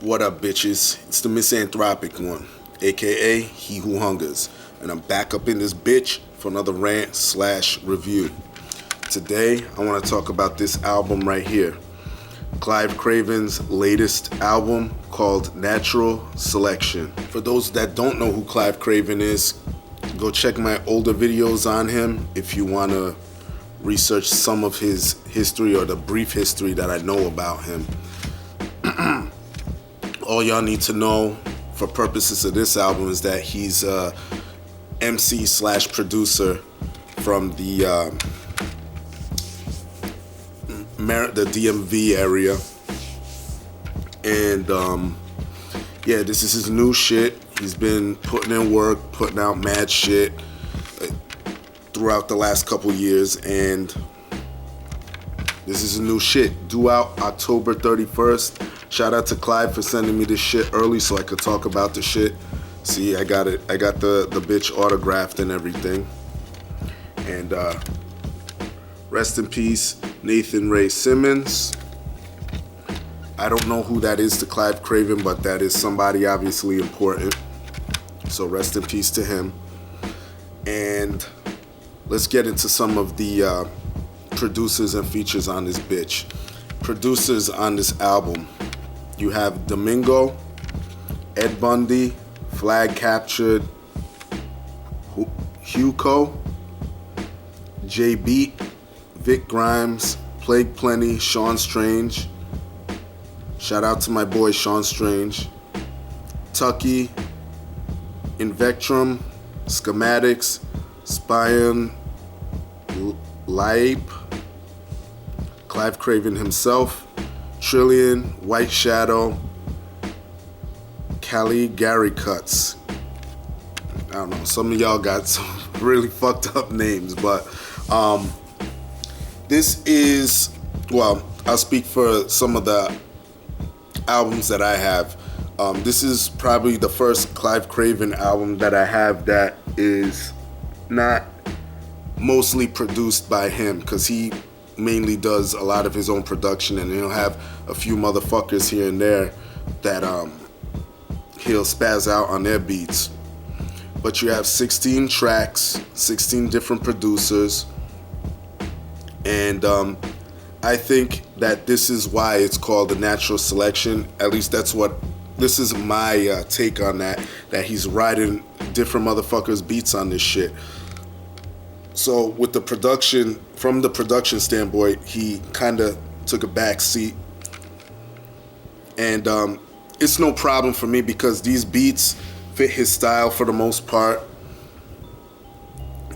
What up, bitches? It's the MisanthropikOne, aka He Who Hungers, and I'm back up in this bitch for another rant/review. Today, I want to talk about this album right here, Klive Kraven's latest album called Natural Selection. For those that don't know who Klive Kraven is, go check my older videos on him if you want to research some of his history or the brief history that I know about him. All y'all need to know for purposes of this album is that he's a MC/producer from the DMV area, and yeah, this is his new shit. He's been putting in work, putting out mad shit throughout the last couple years, and this is his new shit. Due out October 31st. Shout out to Klive for sending me this shit early so I could talk about the shit. See, I got it. I got the bitch autographed and everything. And rest in peace, Nathan Ray Simmons. I don't know who that is to Klive Kraven, but that is somebody obviously important. So rest in peace to him. And let's get into some of the producers and features on this bitch. Producers on this album. You have Domingo, Ed Bundy, Flag Captured, Hugo, J Beat, Vic Grimes, Plague Plenty, Sean Strange. Shout out to my boy Sean Strange. Tucky, Invectrum, Schematics, Spion, Lipe, Klive Kraven himself, Trillion, White Shadow, Cali Gary Cuts. I don't know, some of y'all got some really fucked up names, but this is, well, I'll speak for some of the albums that I have. This is probably the first Klive Kraven album that I have that is not mostly produced by him, because he mainly does a lot of his own production, and he'll have a few motherfuckers here and there that he'll spaz out on their beats. But you have 16 tracks, 16 different producers, and I think that this is why it's called the Natural Selection. At least this is my take on that he's riding different motherfuckers' beats on this shit. So with the production, from the production standpoint, he kind of took a back seat. And it's no problem for me because these beats fit his style for the most part.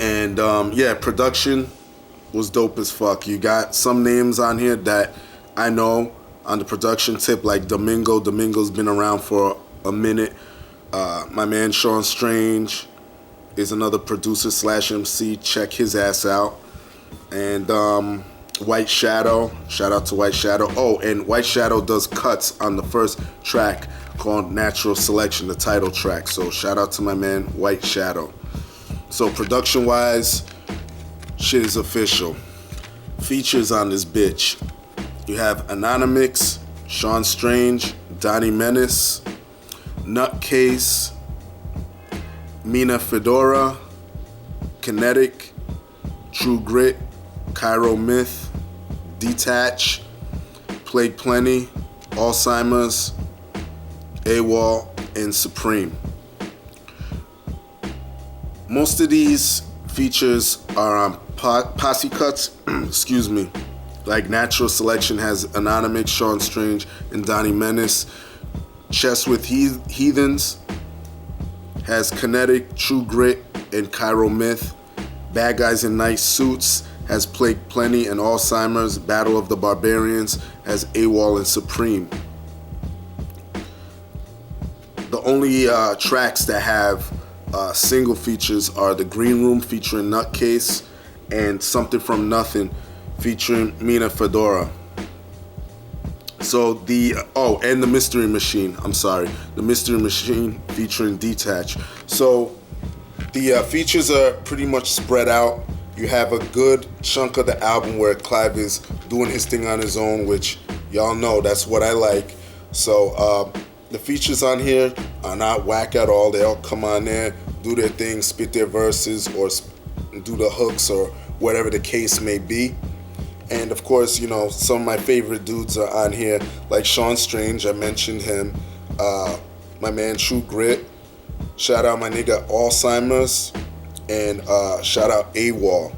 And yeah, production was dope as fuck. You got some names on here that I know on the production tip, like Domingo. Domingo's been around for a minute. My man Sean Strange is another producer/MC. Check his ass out. And White Shadow, shout out to White Shadow. Oh, and White Shadow does cuts on the first track called Natural Selection, the title track. So shout out to my man White Shadow. So production wise, shit is official. Features on this bitch. You have Anonymix, Sean Strange, Donnie Menace, Nutcase, Mina Fedora, Kinetic, True Grit, Cairo Myth, Detach, Plague Plenty, Alzheimer's, AWOL, and Supreme. Most of these features are on posse cuts, excuse me. Like Natural Selection has Anonymix, Sean Strange, and Donnie Menace. Chess with Heathens has Kinetic, True Grit, and Cairo Myth. Bad Guys in Nice Suits has Plague Plenty and Alzheimer's. Battle of the Barbarians has AWOL and Supreme. The only tracks that have single features are The Green Room featuring Nutcase and Something From Nothing featuring Mina Fedora. So and The Mystery Machine, I'm sorry. The Mystery Machine featuring Detach. So the features are pretty much spread out. You have a good chunk of the album where Klive is doing his thing on his own, which y'all know that's what I like. So the features on here are not whack at all. They all come on there, do their thing, spit their verses, or do the hooks, or whatever the case may be. And of course, you know, some of my favorite dudes are on here, like Sean Strange, I mentioned him. My man True Grit. Shout out my nigga Alzheimer's. And shout out AWOL.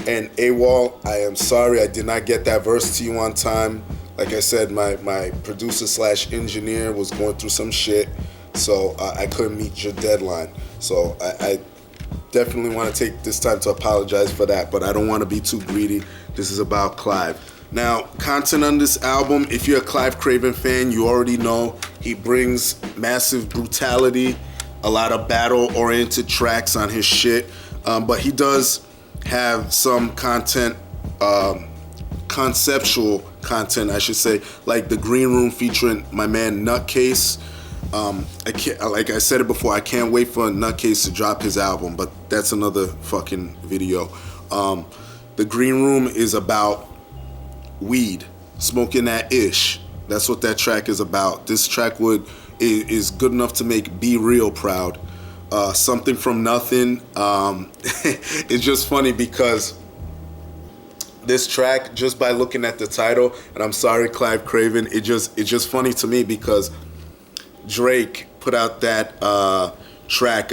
And AWOL, I am sorry I did not get that verse to you on time. Like I said, my producer slash engineer was going through some shit, so I couldn't meet your deadline. So I definitely want to take this time to apologize for that, but I don't want to be too greedy. This is about Klive. Now, content on this album, if you're a Klive Kraven fan, you already know he brings massive brutality, a lot of battle-oriented tracks on his shit, but he does have some content, conceptual content, I should say, like the Green Room featuring my man Nutcase. Like I said it before, I can't wait for Nutcase to drop his album, but that's another fucking video. The Green Room is about weed, smoking that ish. That's what that track is about. This track is good enough to make Be Real proud. Something from Nothing. It's just funny because this track, just by looking at the title, and I'm sorry, Klive Kraven, it's just funny to me because Drake put out that track,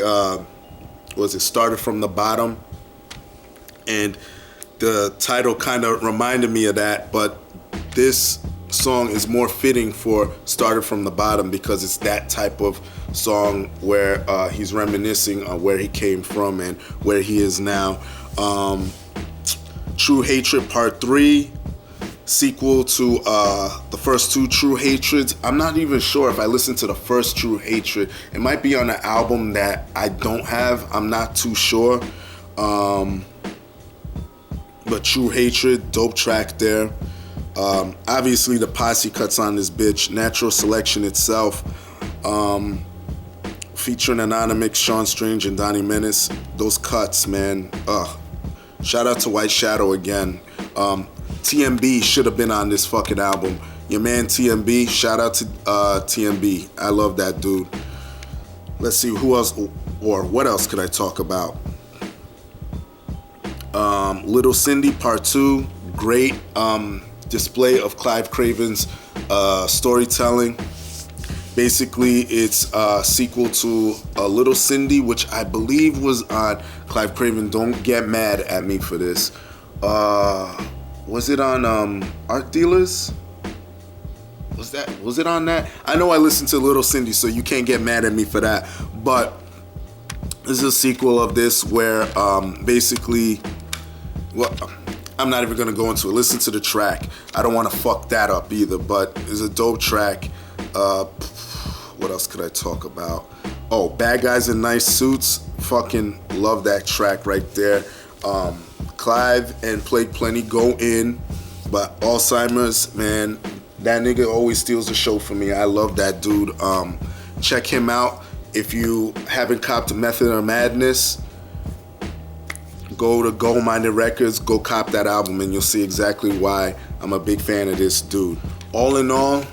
Started from the Bottom, and the title kind of reminded me of that, but this song is more fitting for Started from the Bottom because it's that type of song where he's reminiscing on where he came from and where he is now. True Hatred Part 3, sequel to the first two True Hatreds. I'm not even sure if I listened to the first True Hatred. It might be on an album that I don't have. I'm not too sure. But True Hatred, dope track there. Obviously the posse cuts on this bitch. Natural Selection itself, featuring Anonymous, Sean Strange, and Donnie Menace. Those cuts, man. Shout out to White Shadow again. TMB should have been on this fucking album. Your man TMB, shout out to TMB. I love that dude. Let's see who else, or what else could I talk about? Little Cindy Part 2, great display of Klive Kraven's storytelling. Basically, it's a sequel to Little Cindy, which I believe was on Klive Kraven. Don't get mad at me for this. Was it on Art Dealers? Was it on that? I know I listened to Little Cindy, so you can't get mad at me for that. But this is a sequel of this where basically, well, I'm not even gonna go into it. Listen to the track. I don't want to fuck that up either, but it's a dope track. What else could I talk about? Oh, Bad Guys in Nice Suits. Fucking love that track right there. Klive and Plague Plenty go in, but Alzheimer's, man, that nigga always steals the show for me. I love that dude. Check him out. If you haven't copped Method of Madness, go to Gold Minded Records, go cop that album, and you'll see exactly why I'm a big fan of this dude. All in all,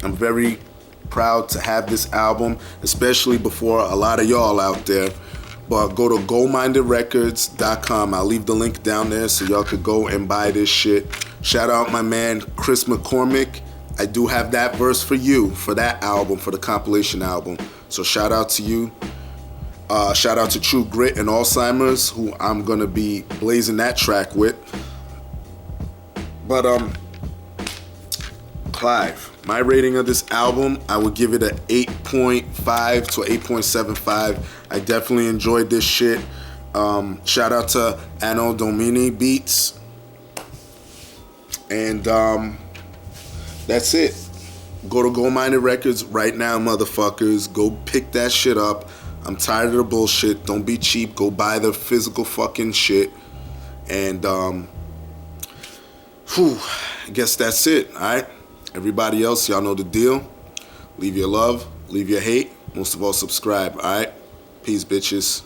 I'm very proud to have this album, especially before a lot of y'all out there. But go to goldmindedrecords.com. I'll leave the link down there so y'all could go and buy this shit. Shout out my man Chris McCormick. I do have that verse for you for that album, for the compilation album. So shout out to you. Shout out to True Grit and Alzheimer's, who I'm gonna be blazing that track with. But Klive, my rating of this album, I would give it an 8.5 to 8.75. I definitely enjoyed this shit. Shout out to Anno Domini Beats. And that's it. Go to Gold Minded Records right now, motherfuckers. Go pick that shit up. I'm tired of the bullshit. Don't be cheap. Go buy the physical fucking shit. And I guess that's it, alright? Everybody else, y'all know the deal. Leave your love, leave your hate. Most of all, subscribe, alright? Peace, bitches.